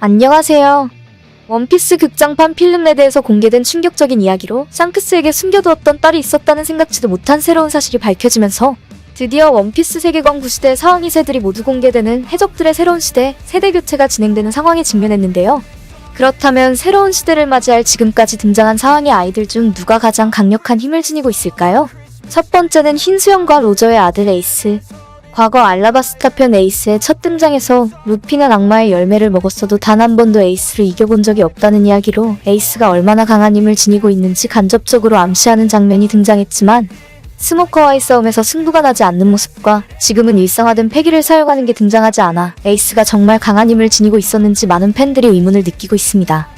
안녕하세요. 원피스 극장판 필름레드에서 공개된 충격적인 이야기로 샹크스에게 숨겨두었던 딸이 있었다는 생각지도 못한 새로운 사실이 밝혀지면서 드디어 원피스 세계관 구시대 사왕 2세들이 모두 공개되는 해적들의 새로운 시대, 세대 교체가 진행되는 상황에 직면했는데요. 그렇다면 새로운 시대를 맞이할 지금까지 등장한 사왕의 아이들 중 누가 가장 강력한 힘을 지니고 있을까요? 첫 번째는 흰수염과 로저의 아들 에이스. 과거 알라바스타 편 에이스의 첫 등장에서 루피는 악마의 열매를 먹었어도 단 한 번도 에이스를 이겨본 적이 없다는 이야기로 에이스가 얼마나 강한 힘을 지니고 있는지 간접적으로 암시하는 장면이 등장했지만 스모커와의 싸움에서 승부가 나지 않는 모습과 지금은 일상화된 패기를 사용하는 게 등장하지 않아 에이스가 정말 강한 힘을 지니고 있었는지 많은 팬들이 의문을 느끼고 있습니다.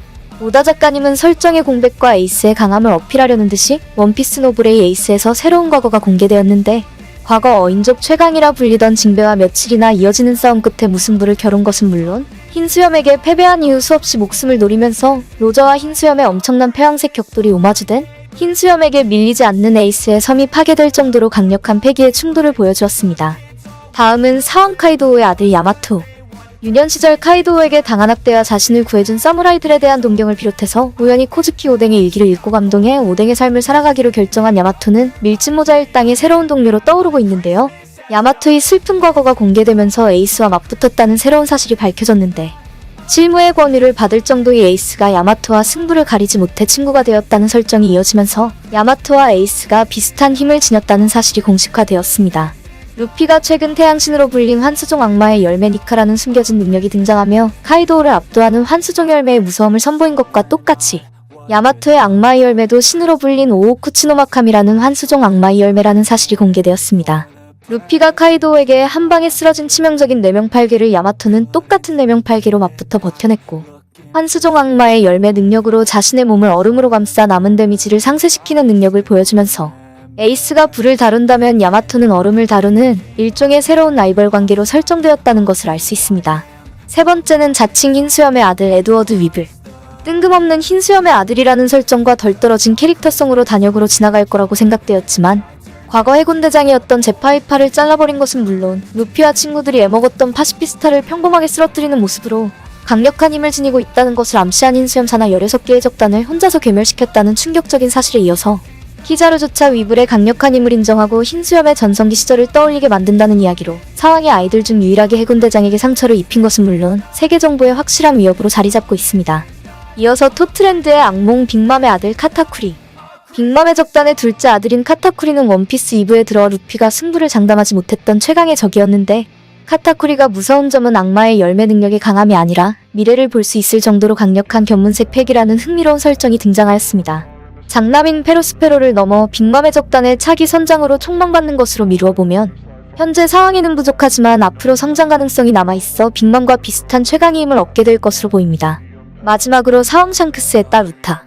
오다 작가님은 설정의 공백과 에이스의 강함을 어필하려는 듯이 원피스 노브레이 에이스에서 새로운 과거가 공개되었는데 과거 어인족 최강이라 불리던 징배와 며칠이나 이어지는 싸움 끝에 무승부를 겨룬 것은 물론 흰수염에게 패배한 이후 수없이 목숨을 노리면서 로저와 흰수염의 엄청난 폐왕색 격돌이 오마주된 흰수염에게 밀리지 않는 에이스의 섬이 파괴될 정도로 강력한 패기의 충돌을 보여주었습니다. 다음은 사왕 카이도우의 아들 야마토. 유년 시절 카이도우에게 당한 학대와 자신을 구해준 사무라이들에 대한 동경을 비롯해서 우연히 코즈키 오뎅의 일기를 읽고 감동해 오뎅의 삶을 살아가기로 결정한 야마토는 밀짚모자 일당의 새로운 동료로 떠오르고 있는데요. 야마토의 슬픈 과거가 공개되면서 에이스와 맞붙었다는 새로운 사실이 밝혀졌는데 실무의 권위를 받을 정도의 에이스가 야마토와 승부를 가리지 못해 친구가 되었다는 설정이 이어지면서 야마토와 에이스가 비슷한 힘을 지녔다는 사실이 공식화되었습니다. 루피가 최근 태양신으로 불린 환수종 악마의 열매 니카라는 숨겨진 능력이 등장하며 카이도우를 압도하는 환수종 열매의 무서움을 선보인 것과 똑같이 야마토의 악마의 열매도 신으로 불린 오오쿠치노마카미라는 환수종 악마의 열매라는 사실이 공개되었습니다. 루피가 카이도우에게 한 방에 쓰러진 치명적인 내명팔개를 야마토는 똑같은 내명팔개로 맞붙어 버텨냈고 환수종 악마의 열매 능력으로 자신의 몸을 얼음으로 감싸 남은 데미지를 상쇄시키는 능력을 보여주면서 에이스가 불을 다룬다면 야마토는 얼음을 다루는 일종의 새로운 라이벌 관계로 설정되었다는 것을 알 수 있습니다. 세 번째는 자칭 흰수염의 아들 에드워드 위블. 뜬금없는 흰수염의 아들이라는 설정과 덜 떨어진 캐릭터성으로 단역으로 지나갈 거라고 생각되었지만 과거 해군대장이었던 제파이파를 잘라버린 것은 물론 루피와 친구들이 애먹었던 파시피스타를 평범하게 쓰러뜨리는 모습으로 강력한 힘을 지니고 있다는 것을 암시한 흰수염 산하 16개의 적단을 혼자서 괴멸시켰다는 충격적인 사실에 이어서 키자루조차 위블의 강력한 힘을 인정하고 흰수염의 전성기 시절을 떠올리게 만든다는 이야기로 사왕의 아이들 중 유일하게 해군대장에게 상처를 입힌 것은 물론 세계 정보의 확실한 위협으로 자리잡고 있습니다. 이어서 토트랜드의 악몽 빅맘의 아들 카타쿠리. 빅맘의 적단의 둘째 아들인 카타쿠리는 원피스 2부에 들어 루피가 승부를 장담하지 못했던 최강의 적이었는데 카타쿠리가 무서운 점은 악마의 열매 능력의 강함이 아니라 미래를 볼 수 있을 정도로 강력한 견문색 패기라는 흥미로운 설정이 등장하였습니다. 장남인 페로스페로를 넘어 빅맘의 적단의 차기 선장으로 촉망받는 것으로 미루어보면 현재 상황에는 부족하지만 앞으로 성장 가능성이 남아있어 빅맘과 비슷한 최강의 힘을 얻게 될 것으로 보입니다. 마지막으로 사왕 샹크스의 딸 우타.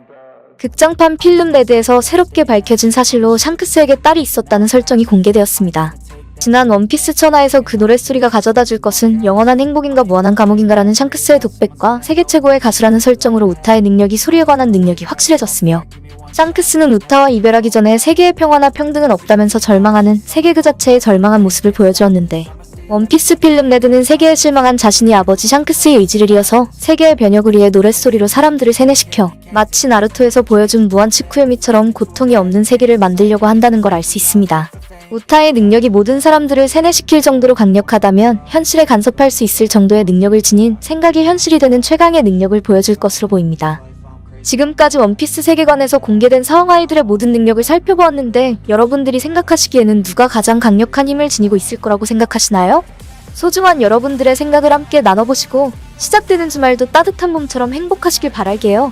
극장판 필름레드에서 새롭게 밝혀진 사실로 샹크스에게 딸이 있었다는 설정이 공개되었습니다. 지난 원피스 천하에서 그 노랫소리가 가져다줄 것은 영원한 행복인가 무한한 감옥인가라는 샹크스의 독백과 세계 최고의 가수라는 설정으로 우타의 능력이 소리에 관한 능력이 확실해졌으며 샹크스는 우타와 이별하기 전에 세계의 평화나 평등은 없다면서 절망하는 세계 그 자체의 절망한 모습을 보여주었는데 원피스 필름레드는 세계에 실망한 자신이 아버지 샹크스의 의지를 이어서 세계의 변혁을 위해 노랫소리로 사람들을 세뇌시켜 마치 나루토에서 보여준 무한 치쿠요미처럼 고통이 없는 세계를 만들려고 한다는 걸 알 수 있습니다. 우타의 능력이 모든 사람들을 세뇌시킬 정도로 강력하다면 현실에 간섭할 수 있을 정도의 능력을 지닌 생각이 현실이 되는 최강의 능력을 보여줄 것으로 보입니다. 지금까지 원피스 세계관에서 공개된 사왕 아이들의 모든 능력을 살펴보았는데 여러분들이 생각하시기에는 누가 가장 강력한 힘을 지니고 있을 거라고 생각하시나요? 소중한 여러분들의 생각을 함께 나눠보시고 시작되는 주말도 따뜻한 봄처럼 행복하시길 바랄게요.